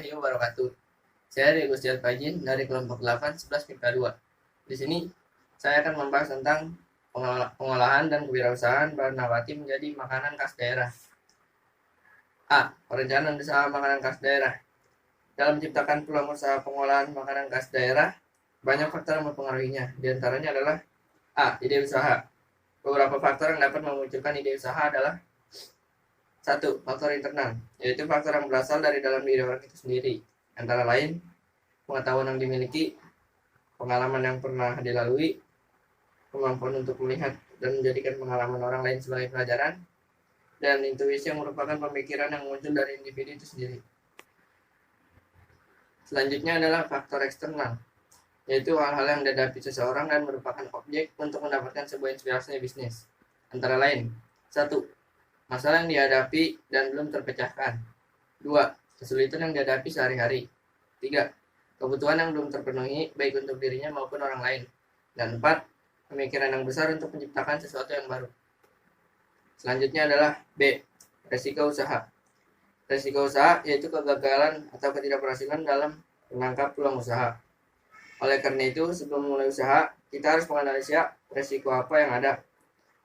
warahmatullahi wabarakatuh. Saya Diego Fajin dari kelompok 8 11 MIPA 2. Di sini saya akan membahas tentang pengolahan dan kewirausahaan bahan nabati menjadi makanan khas daerah. A. Perencanaan usaha makanan khas daerah. Dalam menciptakan peluang usaha pengolahan makanan khas daerah, banyak faktor yang mempengaruhinya. Di antaranya adalah A. Ide usaha. Beberapa faktor yang dapat memunculkan ide usaha adalah 1. Faktor internal, yaitu faktor yang berasal dari dalam diri orang itu sendiri, antara lain pengetahuan yang dimiliki, pengalaman yang pernah dilalui, kemampuan untuk melihat dan menjadikan pengalaman orang lain sebagai pelajaran, dan intuisi yang merupakan pemikiran yang muncul dari individu itu sendiri. Selanjutnya adalah faktor eksternal, yaitu hal-hal yang dihadapi seseorang dan merupakan objek untuk mendapatkan sebuah inspirasi bisnis, antara lain 1. Masalah yang dihadapi dan belum terpecahkan. 2. Kesulitan yang dihadapi sehari-hari. 3. Kebutuhan yang belum terpenuhi baik untuk dirinya maupun orang lain. Dan 4. Pemikiran yang besar untuk menciptakan sesuatu yang baru. Selanjutnya adalah B. Resiko usaha. Resiko usaha yaitu kegagalan atau ketidakberhasilan dalam menangkap peluang usaha. Oleh karena itu, sebelum memulai usaha, kita harus menganalisa resiko apa yang ada.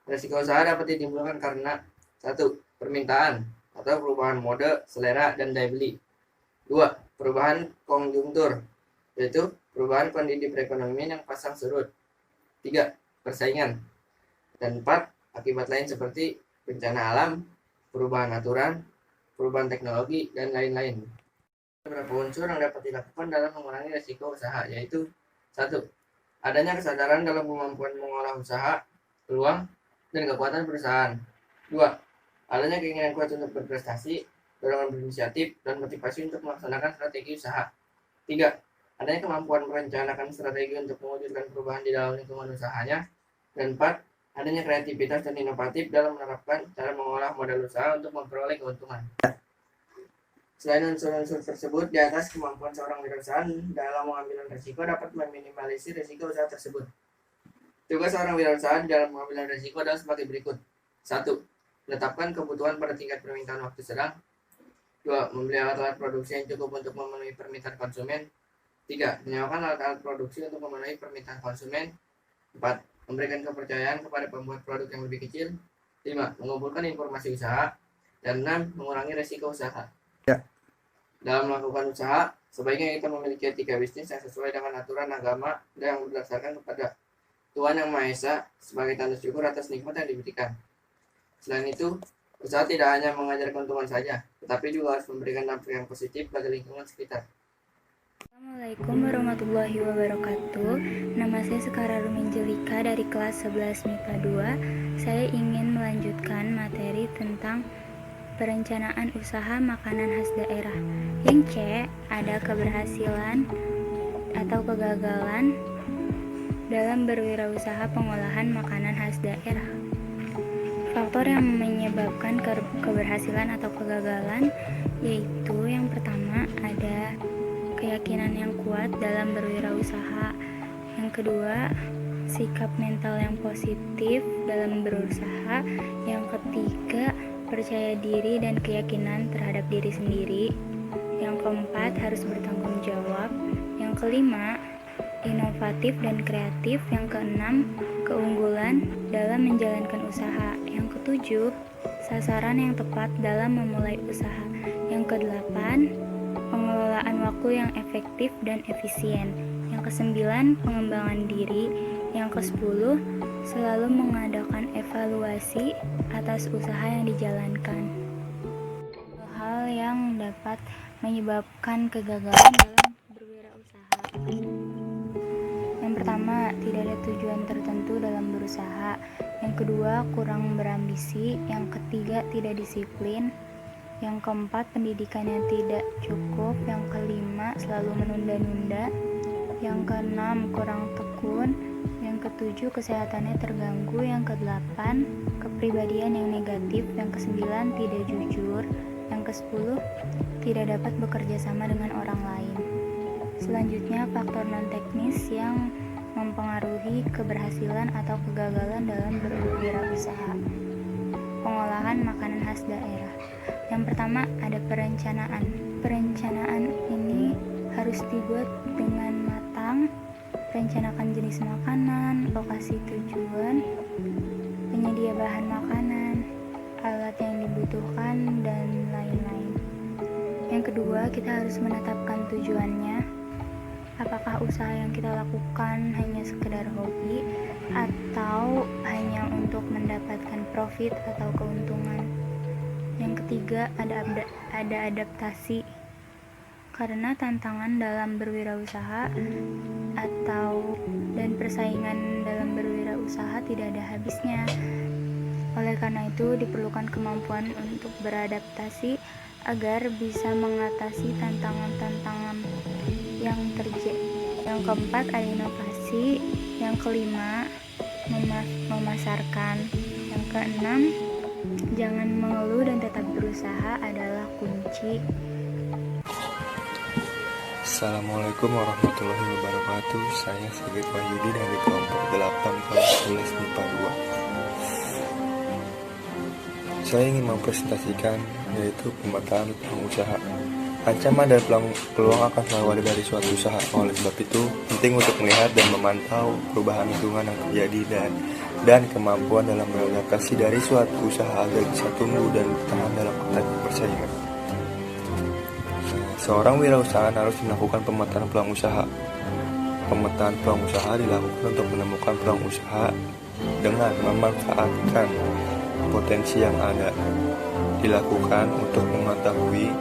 Resiko usaha dapat ditimbulkan karena 1. Permintaan atau perubahan mode, selera, dan daya beli. 2. Perubahan konjungtur, yaitu perubahan kondisi perekonomian yang pasang surut. 3. Persaingan. Dan 4. Akibat lain seperti bencana alam, perubahan aturan, perubahan teknologi, dan lain-lain. Beberapa unsur yang dapat dilakukan dalam mengurangi resiko usaha, yaitu 1. Adanya kesadaran dalam kemampuan mengolah usaha, peluang, dan kekuatan perusahaan. 2. Adanya keinginan kuat untuk berprestasi, dorongan berinisiatif, dan motivasi untuk melaksanakan strategi usaha. 3. Adanya kemampuan merencanakan strategi untuk mewujudkan perubahan di dalam lingkungan usahanya. Dan 4. Adanya kreativitas dan inovatif dalam menerapkan cara mengolah modal usaha untuk memperoleh keuntungan. Selain unsur-unsur tersebut, di atas kemampuan seorang wirausahaan dalam mengambil risiko dapat meminimalisir risiko usaha tersebut. Tugas seorang wirausaha dalam mengambil risiko adalah sebagai berikut. 1. Menetapkan kebutuhan pada tingkat permintaan waktu sedang. 2. Membeli alat-alat produksi yang cukup untuk memenuhi permintaan konsumen. 3. Menyewakan alat-alat produksi untuk memenuhi permintaan konsumen. 4. Memberikan kepercayaan kepada pembuat produk yang lebih kecil. 5. Mengumpulkan informasi usaha. Dan 6. Mengurangi risiko usaha. Dalam melakukan usaha, sebaiknya kita memiliki etika bisnis yang sesuai dengan aturan agama dan yang berdasarkan kepada Tuhan Yang Maha Esa sebagai tanda syukur atas nikmat yang diberikan. Selain itu, usaha tidak hanya mengajar keuntungan saja, tetapi juga harus memberikan dampak yang positif bagi lingkungan sekitar. Assalamualaikum warahmatullahi wabarakatuh. Nama saya Sekara Ruminjelika dari kelas 11 MIPA 2. Saya ingin melanjutkan materi tentang perencanaan usaha makanan khas daerah. Yang C, ada keberhasilan atau kegagalan dalam berwirausaha pengolahan makanan khas daerah. Faktor yang menyebabkan keberhasilan atau kegagalan yaitu yang pertama ada keyakinan yang kuat dalam berwirausaha. Yang kedua, sikap mental yang positif dalam berusaha. Yang ketiga, percaya diri dan keyakinan terhadap diri sendiri. Yang keempat, harus bertanggung jawab. Yang kelima, inovatif dan kreatif. Yang keenam, keunggulan dalam menjalankan usaha. Yang ketujuh, sasaran yang tepat dalam memulai usaha. Yang kedelapan, pengelolaan waktu yang efektif dan efisien. Yang kesembilan, pengembangan diri. Yang kesepuluh, selalu mengadakan evaluasi atas usaha yang dijalankan. Hal yang dapat menyebabkan kegagalan dalam berwirausaha. Yang pertama, tidak ada tujuan tertentu dalam berusaha. Yang kedua, kurang berambisi. Yang ketiga, tidak disiplin. Yang keempat, pendidikan yang tidak cukup. Yang kelima, selalu menunda-nunda. Yang keenam, kurang tekun. Yang ketujuh, kesehatannya terganggu. Yang kedelapan, kepribadian yang negatif. Yang kesembilan, tidak jujur. Yang kesepuluh, tidak dapat bekerja sama dengan orang lain. Selanjutnya, faktor non-teknis yang mempengaruhi keberhasilan atau kegagalan dalam berwirausaha. Pengolahan makanan khas daerah. Yang pertama, ada perencanaan. Perencanaan ini harus dibuat dengan matang, rencanakan jenis makanan, lokasi tujuan, penyedia bahan makanan, alat yang dibutuhkan, dan lain-lain. Yang kedua, kita harus menetapkan tujuannya. Apakah usaha yang kita lakukan hanya sekedar hobi atau hanya untuk mendapatkan profit atau keuntungan? Yang ketiga, ada adaptasi. Karena tantangan dalam berwirausaha dan persaingan dalam berwirausaha tidak ada habisnya. Oleh karena itu, diperlukan kemampuan untuk beradaptasi agar bisa mengatasi tantangan-tantangan yang terjadi. Yang keempat, ada inovasi. Yang kelima, memasarkan. Yang keenam, jangan mengeluh dan tetap berusaha adalah kunci. Assalamualaikum warahmatullahi wabarakatuh. Saya Sigit Wahyudi dari kelompok 8 kelas 11 MIPA 2. Saya ingin mempresentasikan yaitu pemetaan peluang usaha. Ancaman dan peluang akan selalu ada dari suatu usaha. Oleh sebab itu, penting untuk melihat dan memantau perubahan lingkungan yang terjadi dan kemampuan dalam beradaptasi dari suatu usaha agar bisa tumbuh dan bertahan dalam konteks persaingan. Seorang wirausahawan harus melakukan pemetaan peluang usaha. Pemetaan peluang usaha dilakukan untuk menemukan peluang usaha dengan memanfaatkan potensi yang ada. Dilakukan untuk mengetahui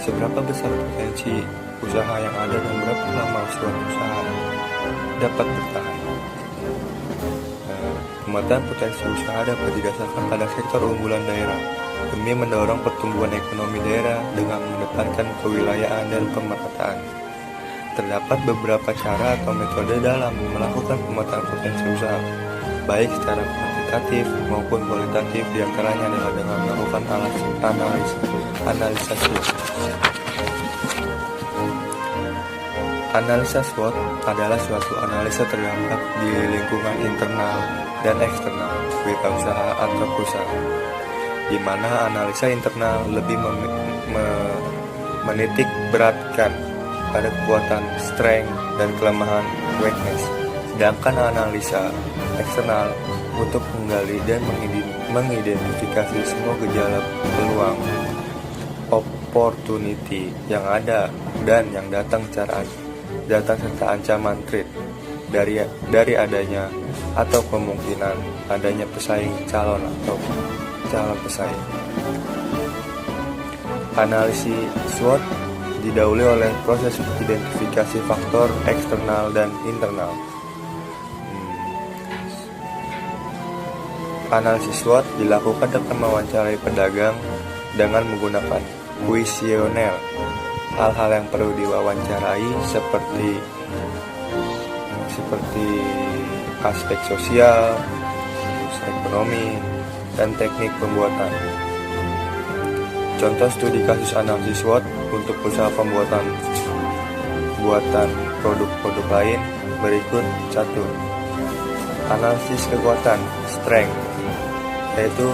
seberapa besar potensi usaha yang ada dan berapa lama suatu usaha dapat bertahan. Pemetaan potensi usaha dapat didasarkan pada sektor unggulan daerah demi mendorong pertumbuhan ekonomi daerah dengan mengedepankan kewilayahan dan pemerataan. Terdapat beberapa cara atau metode dalam melakukan pemetaan potensi usaha, baik secara kuantitatif maupun kualitatif. Diantaranya adalah dengan melakukan analisa SWOT. Analisa SWOT adalah suatu analisa terdapat di lingkungan internal dan eksternal wirausaha atau perusahaan, di mana analisa internal lebih menitik beratkan pada kekuatan strength dan kelemahan weakness, sedangkan analisa eksternal untuk menggali dan mengidentifikasi semua gejala peluang opportunity yang ada dan yang datang serta ancaman threat dari adanya atau kemungkinan adanya calon pesaing. Analisis SWOT didahului oleh proses identifikasi faktor eksternal dan internal. Analisis SWOT dilakukan dengan mewawancarai pedagang dengan menggunakan kuesioner. Hal-hal yang perlu diwawancarai seperti aspek sosial, ekonomi, dan teknik pembuatan. Contoh studi kasus analisis SWOT untuk usaha pembuatan produk-produk lain berikut. 1. Analisis kekuatan strength, yaitu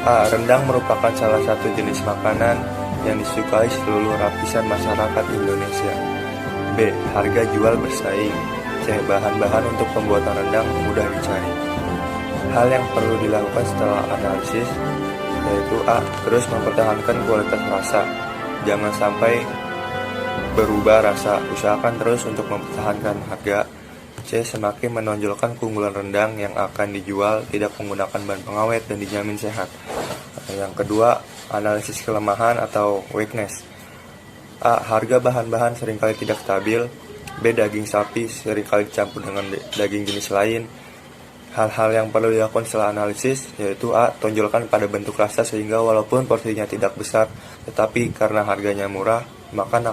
A. Rendang merupakan salah satu jenis makanan yang disukai seluruh lapisan masyarakat Indonesia. B. Harga jual bersaing. C. Bahan-bahan untuk pembuatan rendang mudah dicari. Hal yang perlu dilakukan setelah analisis yaitu A. Terus mempertahankan kualitas rasa. Jangan sampai berubah rasa. Usahakan terus untuk mempertahankan harga. C. Semakin menonjolkan keunggulan rendang yang akan dijual, tidak menggunakan bahan pengawet dan dijamin sehat. Yang kedua, analisis kelemahan atau weakness. A. Harga bahan-bahan seringkali tidak stabil. B. Daging sapi seringkali dicampur dengan daging jenis lain. Hal-hal yang perlu dilakukan setelah analisis yaitu A. Tonjolkan pada bentuk rasa sehingga walaupun porsinya tidak besar, tetapi karena harganya murah, makan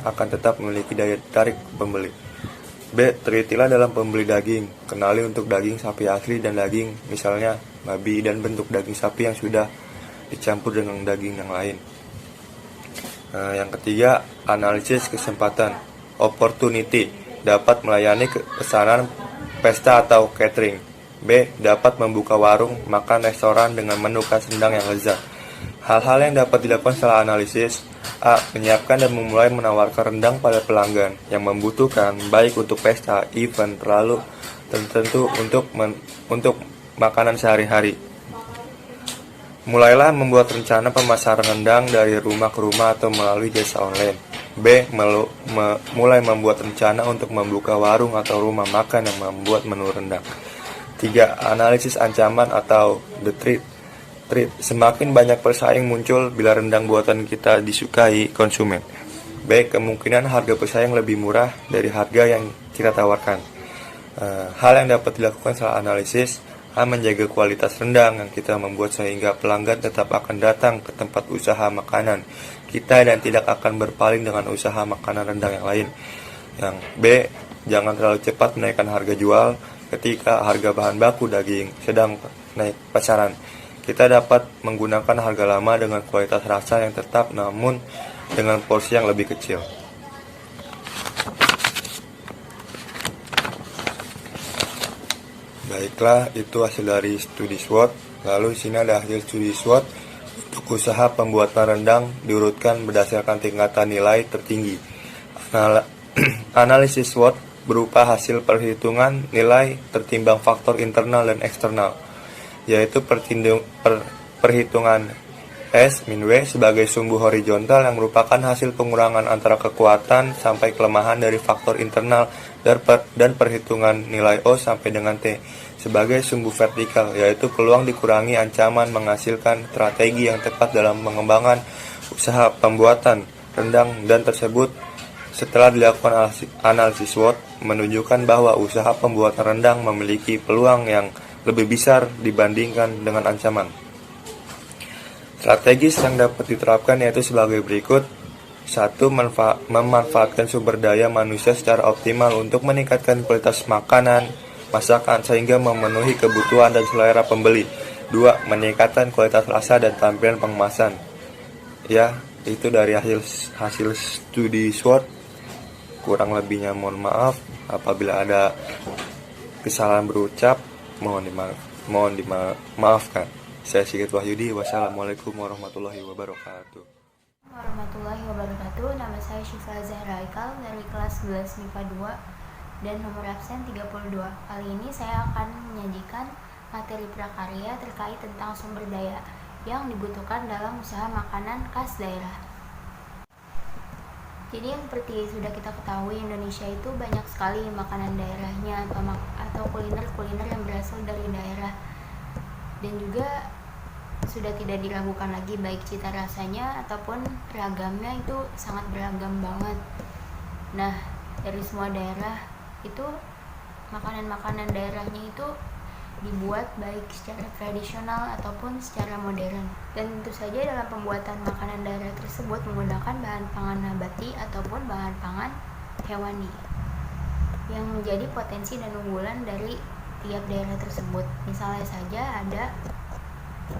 akan tetap memiliki daya tarik pembeli. B. Telitilah dalam pembeli daging. Kenali untuk daging sapi asli dan daging, misalnya babi, dan bentuk daging sapi yang sudah dicampur dengan daging yang lain. Yang ketiga, analisis kesempatan. Opportunity dapat melayani pesanan pesta atau catering. B. Dapat membuka warung makan restoran dengan menu khas Sendang yang lezat. Hal-hal yang dapat dilakukan setelah analisis: A. Menyiapkan dan memulai menawarkan rendang pada pelanggan yang membutuhkan, baik untuk pesta, event, lalu tertentu untuk makanan sehari-hari. Mulailah membuat rencana pemasaran rendang dari rumah ke rumah atau melalui jasa online. B. Mulai membuat rencana untuk membuka warung atau rumah makan yang membuat menu rendang. 3. Analisis ancaman atau the threat. Semakin banyak pesaing muncul bila rendang buatan kita disukai konsumen. B. Kemungkinan harga pesaing lebih murah dari harga yang kita tawarkan. Hal yang dapat dilakukan setelah analisis: A. Menjaga kualitas rendang yang kita membuat sehingga pelanggan tetap akan datang ke tempat usaha makanan kita dan tidak akan berpaling dengan usaha makanan rendang yang lain. Yang B. Jangan terlalu cepat menaikkan harga jual ketika harga bahan baku daging sedang naik pasaran. Kita dapat menggunakan harga lama dengan kualitas rasa yang tetap namun dengan porsi yang lebih kecil. Baiklah, itu hasil dari studi SWOT. Lalu sini ada hasil studi SWOT untuk usaha pembuatan rendang diurutkan berdasarkan tingkatan nilai tertinggi. Analisis SWOT berupa hasil perhitungan nilai tertimbang faktor internal dan eksternal, yaitu perhitungan S min W sebagai sumbu horizontal yang merupakan hasil pengurangan antara kekuatan sampai kelemahan dari faktor internal dan perhitungan nilai O sampai dengan T sebagai sumbu vertikal, yaitu peluang dikurangi ancaman menghasilkan strategi yang tepat dalam mengembangkan usaha pembuatan rendang. Dan tersebut setelah dilakukan analisis SWOT menunjukkan bahwa usaha pembuatan rendang memiliki peluang yang lebih besar dibandingkan dengan ancaman. Strategis yang dapat diterapkan yaitu sebagai berikut. 1. Memanfaatkan sumber daya manusia secara optimal untuk meningkatkan kualitas makanan, masakan sehingga memenuhi kebutuhan dan selera pembeli. 2. Meningkatkan kualitas rasa dan tampilan pengemasan. Ya, itu dari hasil studi SWOT. Kurang lebihnya mohon maaf. Apabila ada kesalahan berucap, mohon dimaafkan. Saya Sigit Wahyudi. Wassalamualaikum warahmatullahi wabarakatuh. Warahmatullahi wabarakatuh. Nama saya Syifa Zahra Ikal dari kelas 11 MIPA 2 dan nomor absen 32. Kali ini saya akan menyajikan materi prakarya terkait tentang sumber daya yang dibutuhkan dalam usaha makanan khas daerah. Jadi yang seperti sudah kita ketahui, Indonesia itu banyak sekali makanan daerahnya atau kuliner-kuliner yang berasal dari daerah, dan juga sudah tidak diragukan lagi baik cita rasanya ataupun ragamnya itu sangat beragam banget. Nah, dari semua daerah itu makanan-makanan daerahnya itu dibuat baik secara tradisional ataupun secara modern. Dan tentu saja dalam pembuatan makanan daerah tersebut menggunakan bahan pangan nabati ataupun bahan pangan hewani yang menjadi potensi dan unggulan dari tiap daerah tersebut. Misalnya saja ada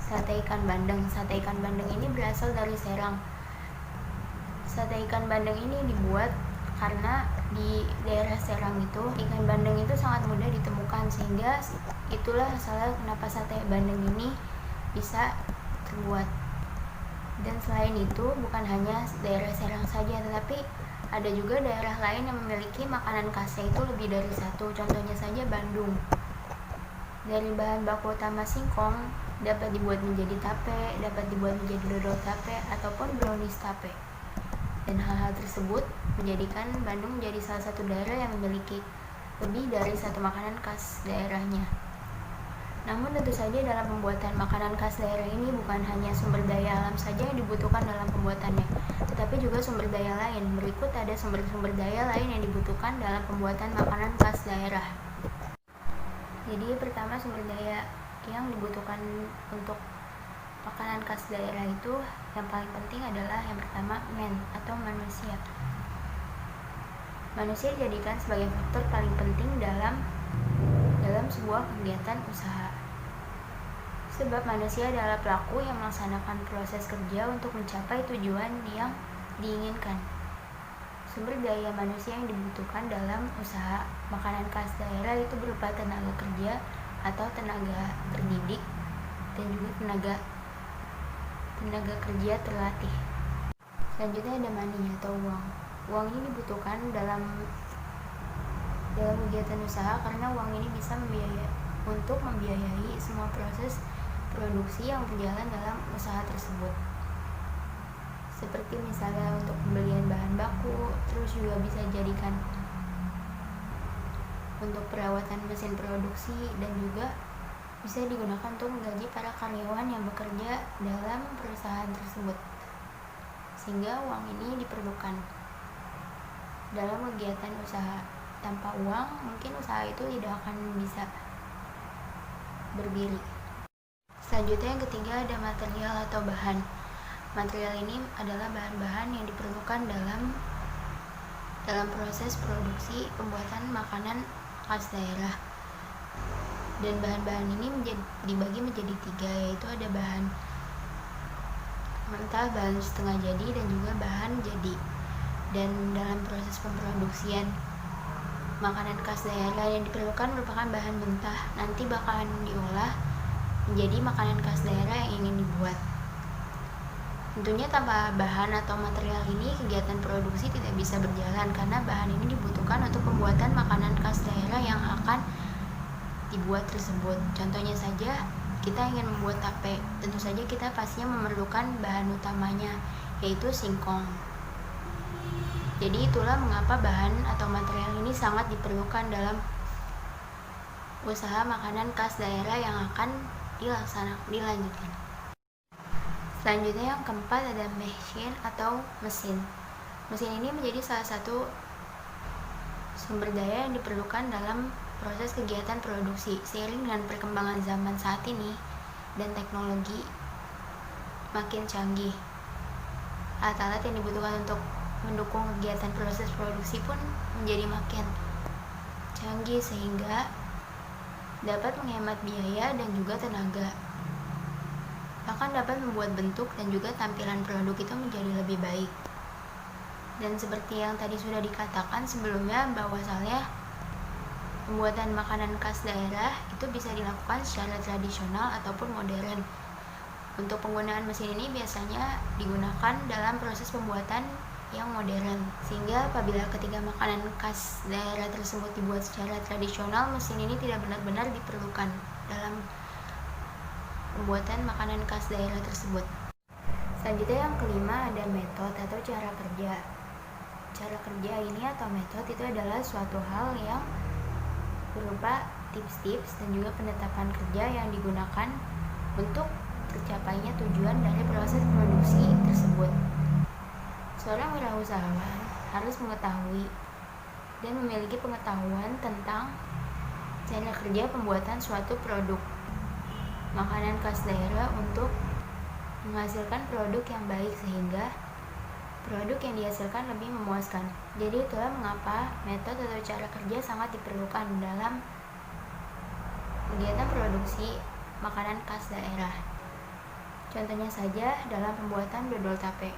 sate ikan bandeng. Sate ikan bandeng ini berasal dari Serang. Sate ikan bandeng ini dibuat karena di daerah Serang itu ikan bandeng itu sangat mudah ditemukan, sehingga itulah salah kenapa sate bandeng ini bisa terbuat. Dan selain itu bukan hanya daerah Serang saja, tetapi ada juga daerah lain yang memiliki makanan khasnya itu lebih dari satu. Contohnya saja Bandung. Dari bahan baku utama singkong dapat dibuat menjadi tape, dapat dibuat menjadi dodol tape ataupun brownies tape. Dan hal-hal tersebut menjadikan Bandung menjadi salah satu daerah yang memiliki lebih dari satu makanan khas daerahnya. Namun tentu saja dalam pembuatan makanan khas daerah ini bukan hanya sumber daya alam saja yang dibutuhkan dalam pembuatannya, tetapi juga sumber daya lain. Berikut ada sumber-sumber daya lain yang dibutuhkan dalam pembuatan makanan khas daerah. Jadi pertama, sumber daya yang dibutuhkan untuk makanan khas daerah itu yang paling penting adalah yang pertama atau manusia. Manusia dijadikan sebagai faktor paling penting dalam sebuah kegiatan usaha. Sebab manusia adalah pelaku yang melaksanakan proses kerja untuk mencapai tujuan yang diinginkan. Sumber daya manusia yang dibutuhkan dalam usaha makanan khas daerah itu berupa tenaga kerja atau tenaga terdidik dan juga tenaga tenaga kerja terlatih. Selanjutnya ada money atau uang. Uang ini dibutuhkan dalam kegiatan usaha karena uang ini bisa untuk membiayai semua proses produksi yang berjalan dalam usaha tersebut. Seperti misalnya untuk pembelian bahan baku, terus juga bisa jadikan untuk perawatan mesin produksi, dan juga bisa digunakan untuk menggaji para karyawan yang bekerja dalam perusahaan tersebut. Sehingga uang ini diperlukan dalam kegiatan usaha. Tanpa uang, mungkin usaha itu tidak akan bisa berdiri. Selanjutnya yang ketiga ada material atau bahan. Material ini adalah bahan-bahan yang diperlukan dalam proses produksi pembuatan makanan khas daerah. Dan bahan-bahan ini dibagi menjadi 3, yaitu ada bahan mentah, bahan setengah jadi, dan juga bahan jadi. Dan dalam proses pemproduksian makanan khas daerah yang diperlukan merupakan bahan mentah, nanti bakalan diolah menjadi makanan khas daerah yang ingin dibuat. Tentunya tanpa bahan atau material ini kegiatan produksi tidak bisa berjalan, karena bahan ini dibutuhkan untuk pembuatan makanan khas daerah yang akan dibuat tersebut. Contohnya saja, kita ingin membuat tape, tentu saja kita pastinya memerlukan bahan utamanya, yaitu singkong. Jadi itulah mengapa bahan atau material ini sangat diperlukan dalam usaha makanan khas daerah yang akan dilanjutkan. Selanjutnya yang keempat ada machine atau mesin. Mesin ini menjadi salah satu sumber daya yang diperlukan dalam proses kegiatan produksi. Seiring dengan perkembangan zaman saat ini dan teknologi makin canggih, alat-alat yang dibutuhkan untuk mendukung kegiatan proses produksi pun menjadi makin canggih, sehingga dapat menghemat biaya dan juga tenaga. Bahkan dapat membuat bentuk dan juga tampilan produk itu menjadi lebih baik. Dan seperti yang tadi sudah dikatakan sebelumnya, bahwasannya pembuatan makanan khas daerah itu bisa dilakukan secara tradisional ataupun modern. Untuk penggunaan mesin ini biasanya digunakan dalam proses pembuatan yang modern, sehingga apabila ketika makanan khas daerah tersebut dibuat secara tradisional, mesin ini tidak benar-benar diperlukan dalam pembuatan makanan khas daerah tersebut. Selanjutnya yang kelima ada metode atau cara kerja. Cara kerja ini atau metode itu adalah suatu hal yang berupa tips-tips dan juga penetapan kerja yang digunakan untuk tercapainya tujuan dari proses produksi tersebut. Seorang wirausahawan harus mengetahui dan memiliki pengetahuan tentang cara kerja pembuatan suatu produk makanan khas daerah untuk menghasilkan produk yang baik, sehingga produk yang dihasilkan lebih memuaskan. Jadi itulah mengapa metode atau cara kerja sangat diperlukan dalam kegiatan produksi makanan khas daerah. Contohnya saja dalam pembuatan dodol tape.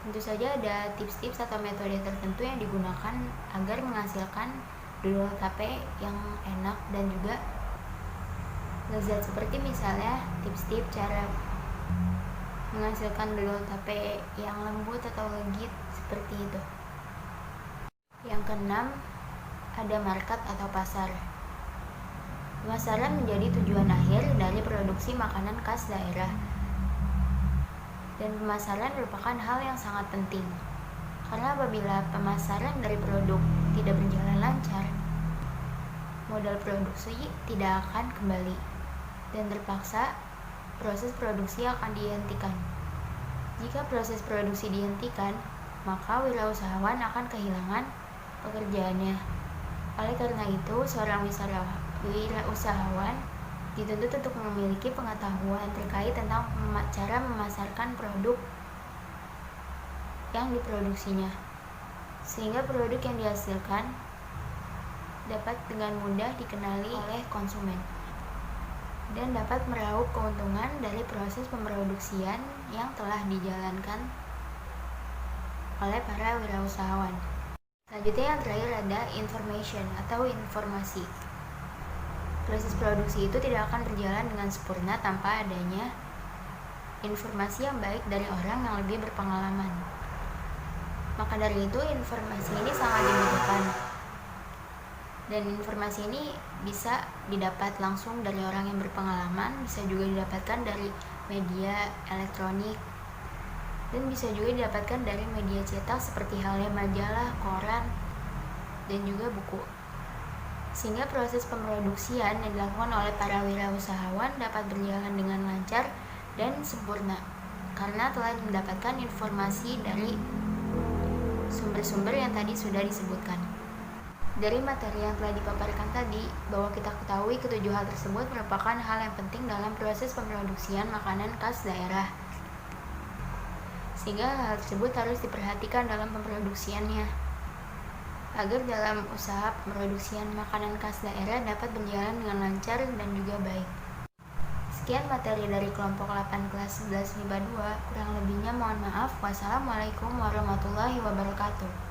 Tentu saja ada tips-tips atau metode tertentu yang digunakan agar menghasilkan dodol tape yang enak dan juga lezat, seperti misalnya tips-tips cara menghasilkan dodol tape yang lembut atau legit seperti itu. Yang keenam ada market atau pasar. Pemasaran menjadi tujuan akhir dari produksi makanan khas daerah, dan pemasaran merupakan hal yang sangat penting, karena apabila pemasaran dari produk tidak berjalan lancar, modal produksi tidak akan kembali, dan terpaksa proses produksi akan dihentikan. Jika proses produksi dihentikan, maka wirausahawan akan kehilangan pekerjaannya. Oleh karena itu, seorang wirausahawan dituntut untuk memiliki pengetahuan terkait tentang cara memasarkan produk yang diproduksinya, sehingga produk yang dihasilkan dapat dengan mudah dikenali oleh konsumen dan dapat meraup keuntungan dari proses pemproduksian yang telah dijalankan oleh para wirausahawan. Selanjutnya yang terakhir ada information atau informasi. Proses produksi itu tidak akan berjalan dengan sempurna tanpa adanya informasi yang baik dari orang yang lebih berpengalaman. Maka dari itu informasi ini sangat dibutuhkan. Dan informasi ini bisa didapat langsung dari orang yang berpengalaman, bisa juga didapatkan dari media elektronik, dan bisa juga didapatkan dari media cetak seperti halnya majalah, koran, dan juga buku. Sehingga proses pemroduksian yang dilakukan oleh para wirausahawan dapat berjalan dengan lancar dan sempurna karena telah mendapatkan informasi dari sumber-sumber yang tadi sudah disebutkan. Dari materi yang telah dipaparkan tadi, bahwa kita ketahui ketujuh hal tersebut merupakan hal yang penting dalam proses pemroduksian makanan khas daerah. Sehingga hal tersebut harus diperhatikan dalam pemroduksiannya, agar dalam usaha pemroduksian makanan khas daerah dapat berjalan dengan lancar dan juga baik. Sekian materi dari kelompok 8 kelas 11 MIPA 2, kurang lebihnya mohon maaf. Wassalamualaikum warahmatullahi wabarakatuh.